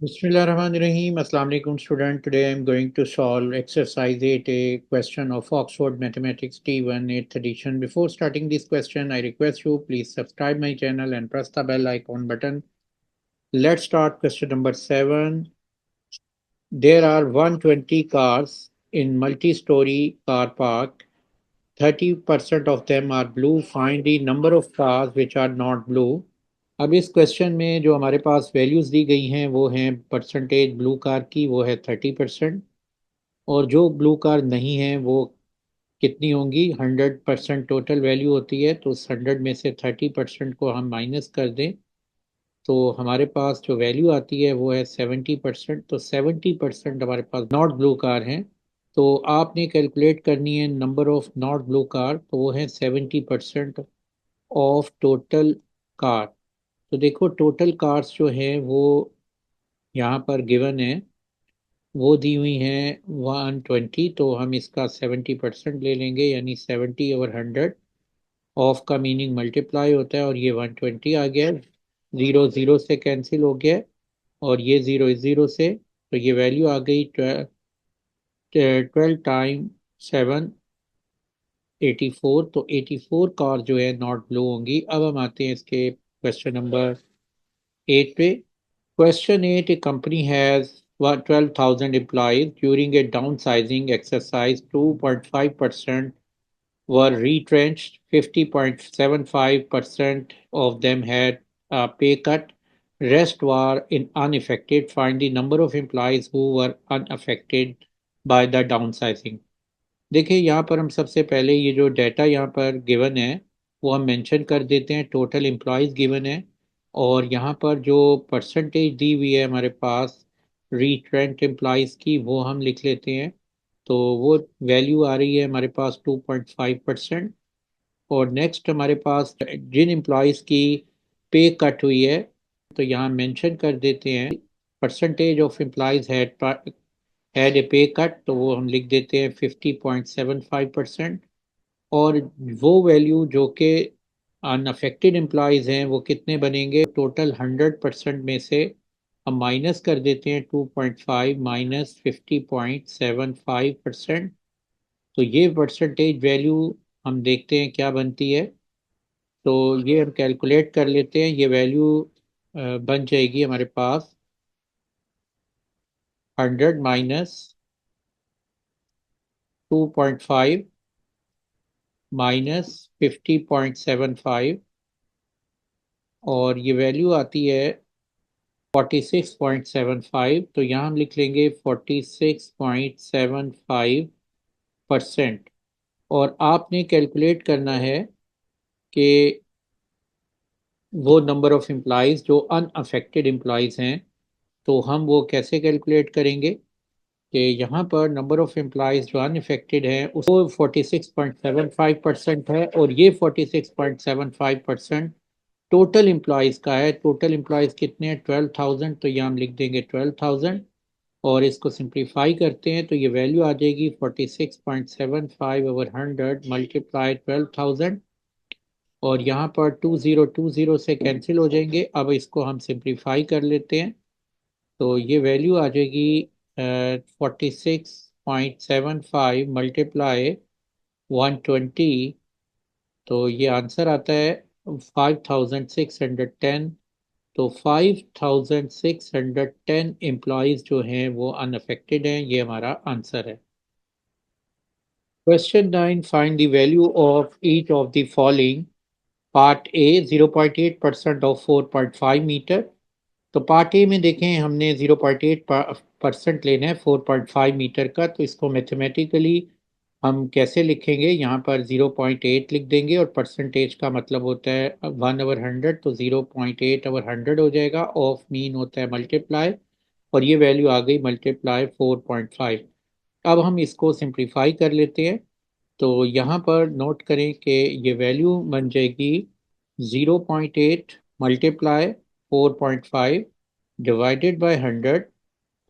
Bismillahirrahmanirrahim. Assalamu alaikum student. Today I am going to solve exercise 8, a question of Oxford Mathematics T1 8th edition. Before starting this question, I request you please subscribe my channel and press the bell icon button. Let's start question number 7. There are 120 cars in multi-story car park. 30% of them are blue. Find the number of cars which are not blue. अब इस question में जो हमारे पास values दी गई हैं वो हैं percentage blue car की, वो है 30%। और जो ब्लू कार नहीं है वो कितनी होंगी, 100% टोटल वैल्यू होती है, तो उस 100 में से 30% को हम माइनस कर दें तो हमारे पास जो वैल्यू आती है वो है 70%। तो 70% हमारे पास नॉट ब्लू कार हैं। तो आपने कैलकुलेट करनी है number of not blue car, तो वो है 70% ऑफ टोटल कार। तो देखो टोटल कार्स जो है वो यहाँ पर गिवन है, वो दी हुई हैं 120, तो हम इसका 70% ले लेंगे, यानी 70/100। ऑफ का मीनिंग मल्टीप्लाई होता है और ये 120 आ गया है। ज़ीरो ज़ीरो से कैंसिल हो गया है और ये ज़ीरो इस ज़ीरो से, तो ये वैल्यू आ गई 12 टाइम 7, 84। तो 84 कार जो है नॉट ब्लू होंगी। अब हम आते हैं इसके क्वेश्चन नंबर 8 पे। Question 8, a company has 12,000 employees. During a downsizing exercise, 2.5% were retrenched, 50.75% of them had a pay cut, rest were unaffected. Find the number of employees who were unaffected by the downsizing. देखिए यहाँ पर हम सबसे पहले ये जो data यहाँ पर गिवन है वो हम मेंशन कर देते हैं। टोटल एम्प्लॉयज़ गिवन है और यहाँ पर जो परसेंटेज दी हुई है हमारे पास रिट्रेंट एम्प्लॉयज़ की, वो हम लिख लेते हैं। तो वो वैल्यू आ रही है हमारे पास 2.5%। और नेक्स्ट हमारे पास जिन एम्प्लॉयज़ की पे कट हुई है तो यहाँ मेंशन कर देते हैं percentage of employees had a पे कट, तो वो हम लिख देते हैं 50.75%। और वो वैल्यू जो कि अनअफेक्टेड एम्प्लॉयज़ हैं वो कितने बनेंगे, टोटल 100% में से हम माइनस कर देते हैं 2.5 माइनस 50.75%। तो ये परसेंटेज वैल्यू हम देखते हैं क्या बनती है। तो ये हम कैलकुलेट कर लेते हैं। ये वैल्यू बन जाएगी हमारे पास 100 माइनस 2.5 माइनस 50.75 और ये वैल्यू आती है 46.75। तो यहाँ हम लिख लेंगे 46.75%। और आपने कैलकुलेट करना है कि वो नंबर ऑफ एम्प्लॉयज़ जो अनअफेक्टेड एम्प्लॉयज़ हैं, तो हम वो कैसे कैलकुलेट करेंगे कि यहाँ पर नंबर ऑफ एम्प्लॉयज़ जो अनअफेक्टेड हैं उसको 46.75% है और ये 46.75% टोटल एम्प्लॉयज़ का है। टोटल एम्प्लॉयज़ कितने हैं, 12,000, तो यहाँ हम लिख देंगे 12,000। और इसको सिंप्लीफाई करते हैं तो ये वैल्यू आ जाएगी 46.75/100 मल्टीप्लाई 12,000। और यहाँ पर 2020 से कैंसिल हो जाएंगे। अब इसको हम सिंप्लीफाई कर लेते हैं तो ये वैल्यू आ जाएगी 46.75 मल्टीप्लाई 120। तो ये आंसर आता है 5,610। तो 5,610 एम्प्लॉयज़ जो हैं वो अनअफेक्टेड हैं, ये हमारा आंसर है। Question 9, find the value of each of the following. Part A 0.8% of 4.5 metre. तो पार्ट ए में देखें हमने 0.8% लेना है 4.5 मीटर का, तो इसको मैथमेटिकली हम कैसे लिखेंगे, यहाँ पर 0.8 लिख देंगे और परसेंटेज का मतलब होता है 1/100, तो 0.8/100 हो जाएगा। ऑफ मीन होता है मल्टीप्लाई और ये वैल्यू आ गई मल्टीप्लाई 4.5। अब हम इसको सिंप्लीफाई कर लेते हैं तो यहाँ पर नोट करें कि ये वैल्यू बन जाएगी 0.8 मल्टीप्लाई 4.5 डिवाइडेड बाय 100।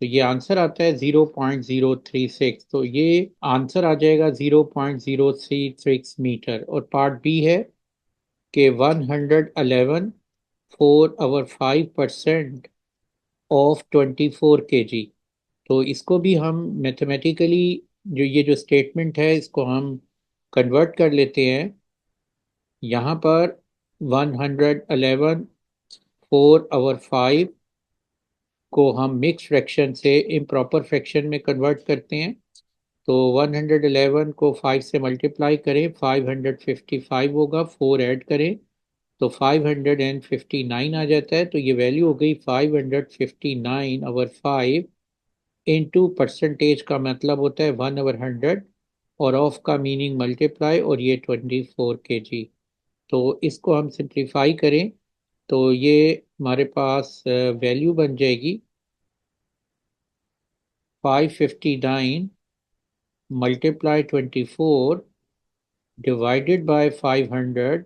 तो ये आंसर आता है 0.036। तो ये आंसर आ जाएगा 0.036 मीटर। और पार्ट बी है कि 111 4/5% ऑफ 24 kg। तो इसको भी हम मैथमेटिकली जो स्टेटमेंट है इसको हम कन्वर्ट कर लेते हैं। यहाँ पर 111 4/5 को हम मिक्स फ्रैक्शन से इम्प्रॉपर फ्रैक्शन में कन्वर्ट करते हैं। तो 111 को 5 से मल्टीप्लाई करें, 555 होगा, 4 ऐड करें तो 559 आ जाता है। तो ये वैल्यू हो गई 559/5। इनटू परसेंटेज का मतलब होता है 1/100 और ऑफ का मीनिंग मल्टीप्लाई और ये 24 kg। तो इसको हम सिंप्लीफाई करें तो ये हमारे पास वैल्यू बन जाएगी 559 मल्टीप्लाई 24 डिवाइडेड बाय 500।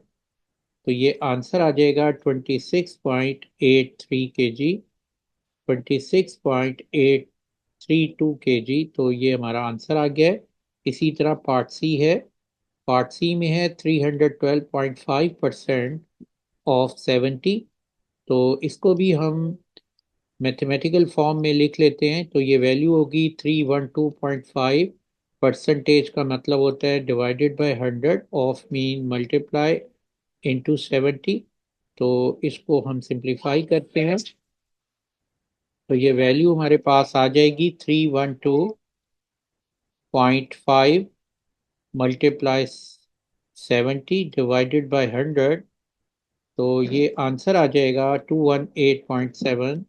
तो ये आंसर आ जाएगा 26.83 kg, 26.832 kg। तो ये हमारा आंसर आ गया है। इसी तरह पार्ट सी है। पार्ट सी में है 312.5% ऑफ 70। तो इसको भी हम मैथमेटिकल फॉर्म में लिख लेते हैं। तो ये वैल्यू होगी 312.5। परसेंटेज का मतलब होता है divided by 100, of mean multiply into 70। तो इसको हम सिंप्लीफाई करते हैं तो ये वैल्यू हमारे पास आ जाएगी 312.5 मल्टीप्लाई 70 डिवाइडेड बाय 100। तो ये आंसर आ जाएगा 218.7,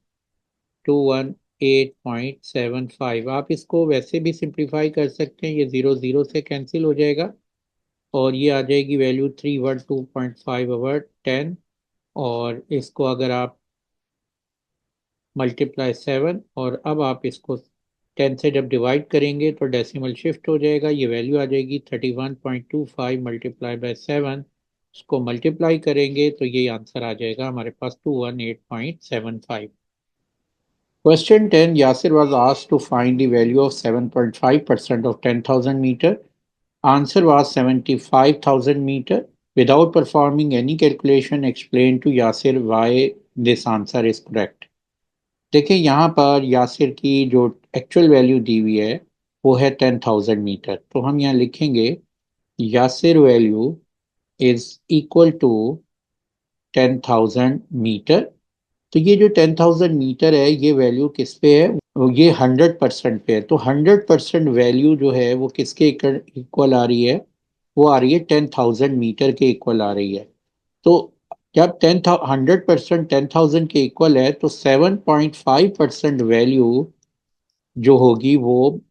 218.75। आप इसको वैसे भी सिंप्लीफाई कर सकते हैं, ये ज़ीरो ज़ीरो से कैंसिल हो जाएगा और ये आ जाएगी वैल्यू 312.5/10। और इसको अगर आप मल्टीप्लाई 7 और अब आप इसको 10 से जब डिवाइड करेंगे तो डेसिमल शिफ्ट हो जाएगा। ये वैल्यू आ जाएगी 31.25 मल्टीप्लाई बाय 7। इसको मल्टीप्लाई करेंगे तो ये आंसर आ जाएगा हमारे पास 218.75। Question 10, Yasir was asked to find the value of 7.5% of 10,000 meter. Answer was 75,000 meter. Without performing any calculation, explain to Yasir why this answer is correct. देखिए यहाँ पर यासिर की जो एक्चुअल वैल्यू दी हुई है वो है 10,000 मीटर। तो हम यहाँ लिखेंगे यासिर value is equal to 10,000 metre. तो ये जो 10,000 मीटर है ये वैल्यू किस पे है? ये 100% पे है। तो 100% वैल्यू जो है वो किसके इक्वल आ रही है? वो आ रही है 10,000 मीटर के इक्वल आ रही है। तो जब 100% 10,000 के इक्वल है तो 7.5% वैल्यू जो होगी वो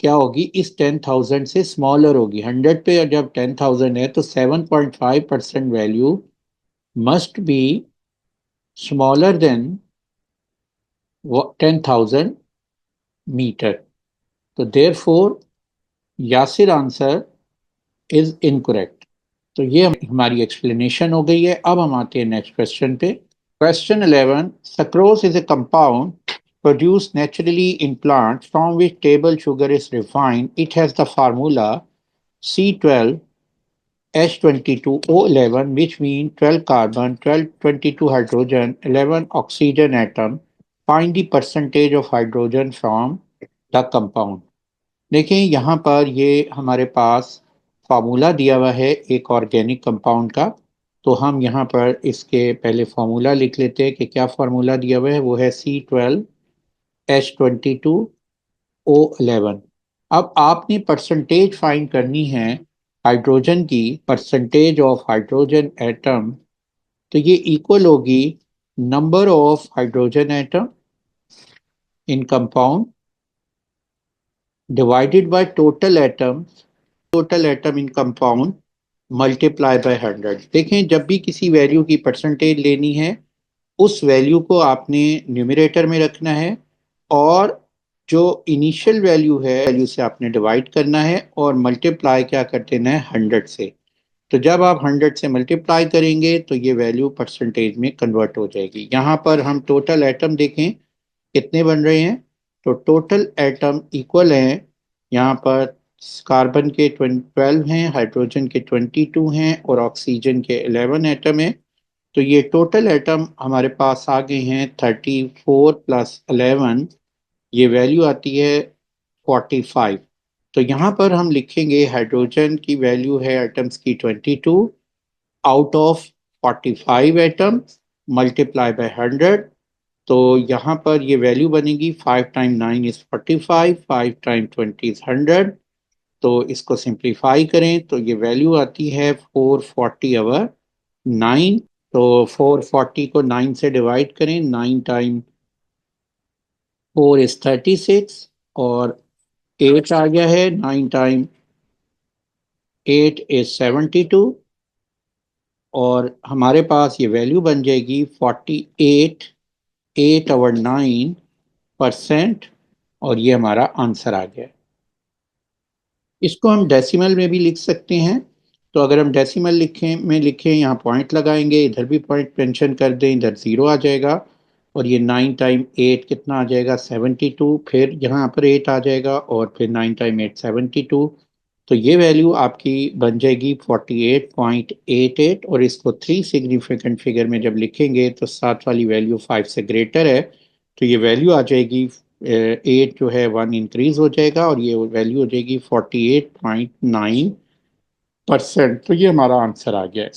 क्या होगी? इस 10,000 से स्मॉलर होगी। 100 पे जब 10,000 है तो 7.5% value must be smaller than 10,000 metre. तो therefore Yasir answer is incorrect. तो ये हमारी एक्सप्लेनेशन हो गई है। अब हम आते हैं नेक्स्ट क्वेश्चन पे। Question 11, sucrose is a compound produced naturally in plants from which table sugar is refined. It has the formula C12H22O11, which means 12 carbon, 12 22 hydrogen, 11 oxygen atom. Find the percentage of hydrogen from the compound. देखिए यहाँ पर ये हमारे पास formula दिया हुआ है एक organic compound का। तो हम यहाँ पर इसके पहले फार्मूला लिख लेते हैं कि क्या फार्मूला दिया हुआ है। वो है C12H22O11। अब आपने परसेंटेज फाइंड करनी है हाइड्रोजन की, परसेंटेज ऑफ हाइड्रोजन एटम। तो ये इक्वल होगी number of hydrogen atom in compound divided by total atom in compound multiply by 100। देखें जब भी किसी वैल्यू की परसेंटेज लेनी है उस वैल्यू को आपने न्यूमरेटर में रखना है और जो इनिशियल वैल्यू है वैल्यू से आपने डिवाइड करना है और मल्टीप्लाई क्या कर देना है? 100 से। तो जब आप 100 से मल्टीप्लाई करेंगे तो ये वैल्यू परसेंटेज में कन्वर्ट हो जाएगी। यहाँ पर हम टोटल एटम देखें कितने बन रहे हैं। तो टोटल एटम इक्वल हैं। यहाँ पर कार्बन के 12 हैं, हाइड्रोजन के 22 हैं और ऑक्सीजन के 11 एटम हैं। तो ये टोटल एटम हमारे पास आ गए हैं 34 प्लस 11, ये वैल्यू आती है 45। तो यहाँ पर हम लिखेंगे हाइड्रोजन की वैल्यू है एटम्स की 22 out of 45 atom multiply by 100। तो यहाँ पर ये वैल्यू बनेगी 5 टाइम 9 इज 45, 5 टाइम 20 इज 100। तो इसको सिंप्लीफाई करें तो ये वैल्यू आती है 440 ओवर 9। तो 440 को 9 से डिवाइड करें, 9 टाइम 4 इज 36 और 8 आ गया है, 9 टाइम 8 इज 72 और हमारे पास ये वैल्यू बन जाएगी 48, 8/9%। और ये हमारा आंसर आ गया। इसको हम डेसिमल में भी लिख सकते हैं। तो अगर हम डेसिमल लिखें यहाँ पॉइंट लगाएंगे, इधर भी पॉइंट मेंशन कर दें, इधर ज़ीरो आ जाएगा और ये 9 टाइम 8 कितना आ जाएगा 72, फिर यहाँ पर 8 आ जाएगा और फिर 9 टाइम 8 72। तो ये वैल्यू आपकी बन जाएगी 48.88 और इसको 3 सिग्निफिकेंट फिगर में जब लिखेंगे तो साथ वाली वैल्यू 5 से ग्रेटर है। तो ये वैल्यू आ जाएगी 8 जो है 1 इंक्रीज हो जाएगा और ये वैल्यू हो जाएगी 48.9%। तो ये हमारा आंसर आ गया है।